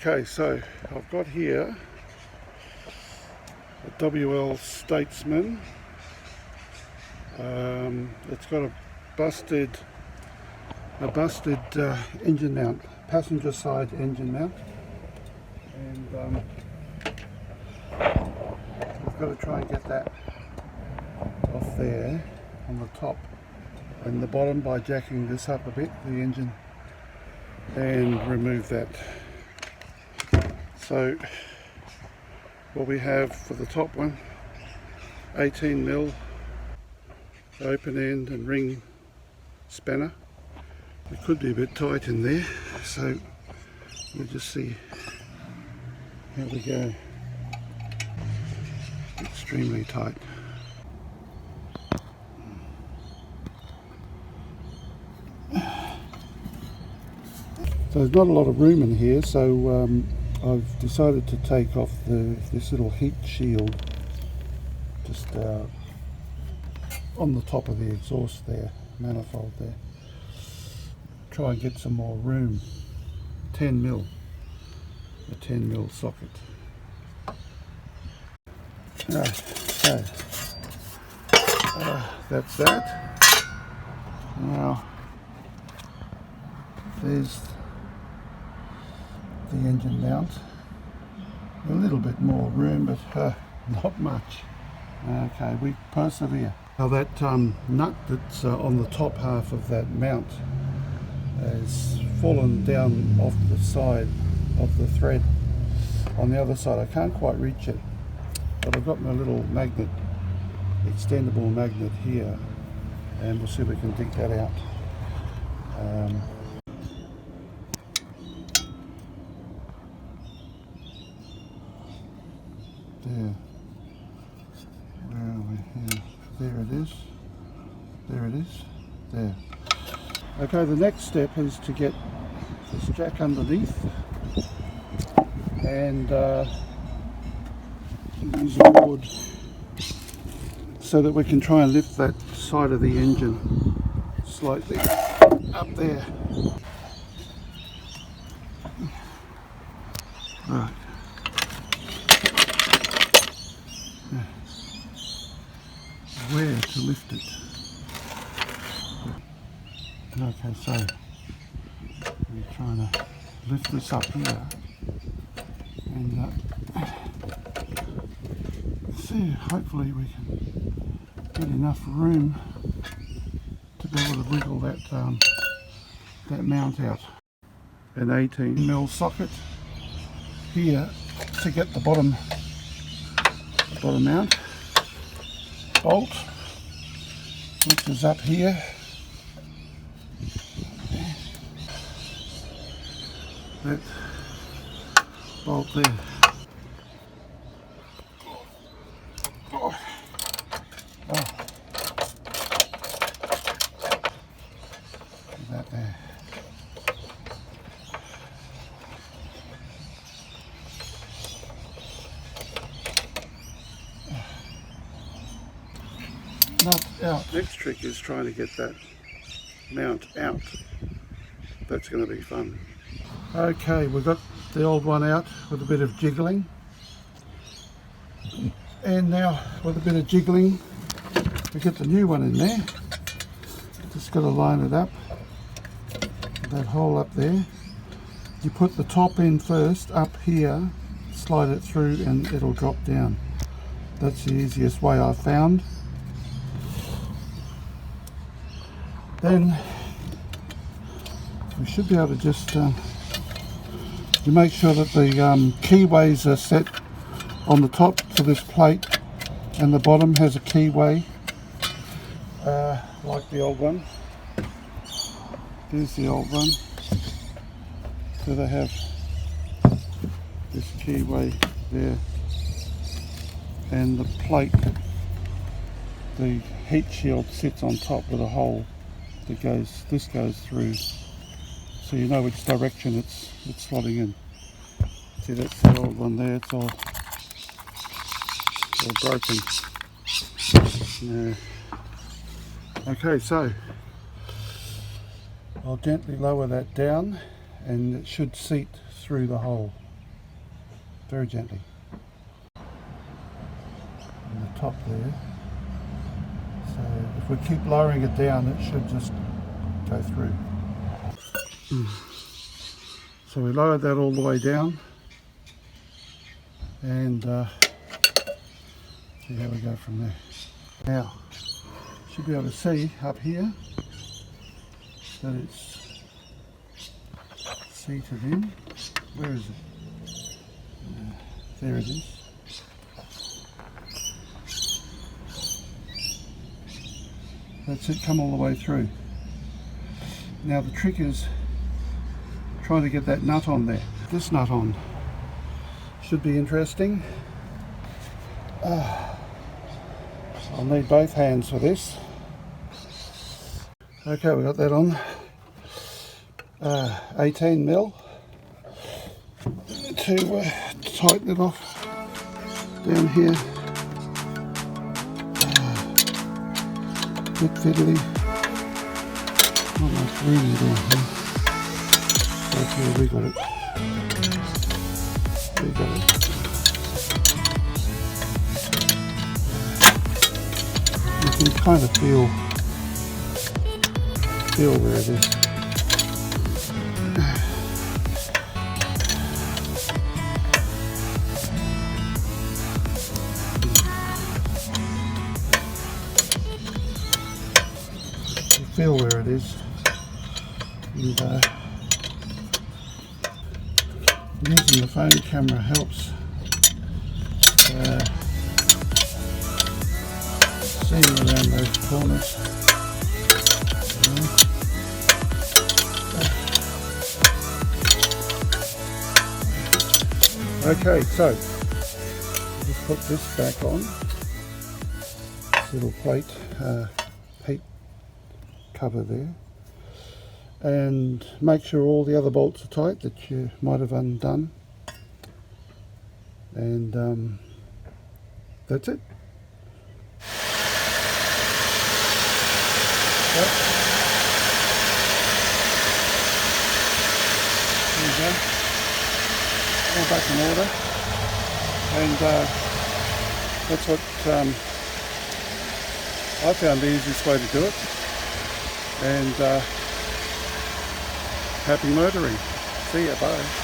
Okay, so I've got here a WL Statesman. It's got a busted engine mount, passenger side engine mount, and we've got to try and get that off there on the top and the bottom by jacking this up a bit, the engine, and remove that. So what we have for the top one, 18mm open end and ring spanner. It could be a bit tight in there, so we'll just see how we go. Extremely tight. So there's not a lot of room in here, so I've decided to take off this little heat shield just on the top of the exhaust there, manifold there. Try and get some more room. 10mm, a 10mm socket. Right, so that's that. Now there's the engine mount. A little bit more room, but not much. Okay, we persevere. Now that nut that's on the top half of that mount has fallen down off the side of the thread on the other side. I can't quite reach it, but I've got my little magnet, extendable magnet here, and we'll see if we can dig that out. There. Where are we here? There it is. There it is. There. Okay, the next step is to get this jack underneath and use a board so that we can try and lift that side of the engine slightly up there. Right. Where to lift it? Okay, so we're trying to lift this up here and see, hopefully we can get enough room to be able to wiggle that mount out. An 18mm socket here to get the bottom mount. Bolt, which is up here. That bolt there. Oh. That there. Not out. Next trick is trying to get that mount out. That's going to be fun. Okay, we've got the old one out with a bit of jiggling, and now with a bit of jiggling we get the new one in there. Just got to line it up, that hole up there. You put the top in first up here, slide it through and it'll drop down. That's the easiest way I've found. Then we should be able to just you make sure that the keyways are set on the top for this plate, and the bottom has a keyway like the old one. There's the old one. So they have this keyway there, and the plate, the heat shield sits on top with a hole that this goes through, so you know which direction it's slotting in. See, that's the old one there, it's all broken. Yeah. Okay, so I'll gently lower that down and it should seat through the hole. very gently. On the top there. So if we keep lowering it down, it should just go through. So we lowered that all the way down, and see how we go from there. Now, should be able to see up here that it's seated in. Where is it? There it is. That's it, come all the way through. Now the trick is trying to get that nut on there. This nut on should be interesting. I'll need both hands for this. Okay, we got that on. 18 mil to tighten it off down here. Bit fiddly. Not much room down here. Okay, we got it. We got it. You can kind of feel where it is. You feel where it is. And using the phone camera helps seeing around those corners. Okay, so just put this back on, this little plate, heat cover there, and make sure all the other bolts are tight that you might have undone, and that's it. Yep. There you go. All back in order, and that's what I found the easiest way to do it. And happy motoring. See ya, bye.